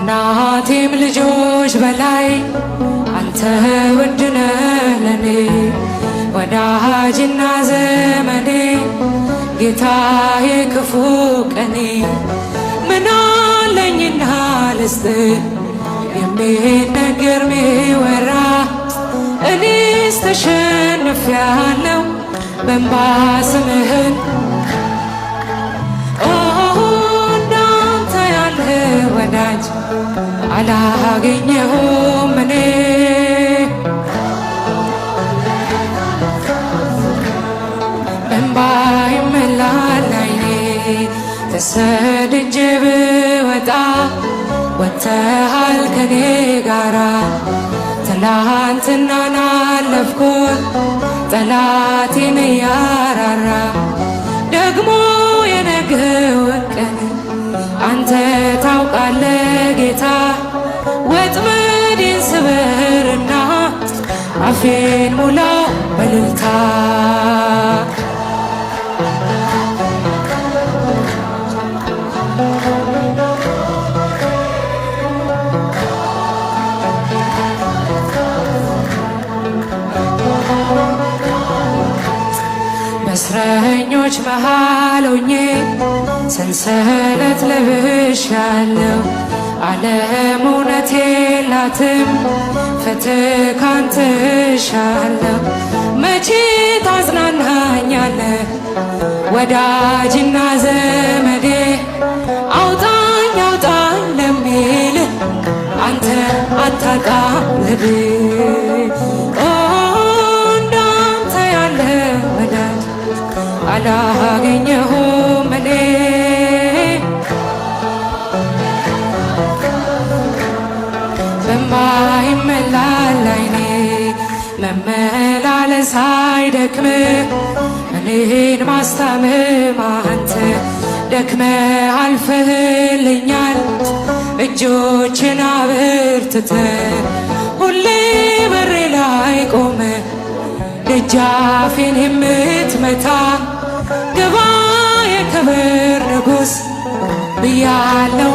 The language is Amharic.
ከእናቴም ልጆች በላይ አንተ ውድ ነህ ለኔ ወዳጅና ዘመዴ ጌታዬ ክፉ ቀኔ ምን አለኝና ልስጥ የሚነገር ሚወራ እኔስ ተሸንፌያለሁ በእንባ ስምህን እንዳንተ ያለ ወዳጅ አላገኘሁም እኔ በእንባ ይሞላል ዓይኔ ተሰድጄ ብወጣ ወጥተሃል ከኔ ጋራ ትላንትናን አለፍኩት ጠላቴን እያራራ ደግሞ የነገውን ቀን አንተ ታውቃለህ ጌታ ወጥመዴን ስበርና አፌን ሙላው በእልልታ በእስረኞች መሃል ሆኜ ሰንሰለት ለብሻለሁ ዓለም እውነት የላትም ፍትህ ካንተ እሻለሁ መቼ ታጽናናኛለህ ወዳጅና ዘመዴ አውጣኝ አውጣኝ ለሚል አንተ አታጣም ልቤ እንዳንተ ያለ ወዳጅ አላገኘሁም እኔ በእንባ ይሞላል ዓይኔ መመላለስ አይደክምህ እኔን ማስታመም አንተ ደክመህ አልፈህልኛል እጆችን አበርትተህ ሁሌ በሬ ላይ ቆመህ ደጃፌን የምትመታ ግባ የክብር ንጉሥ ብያለሁ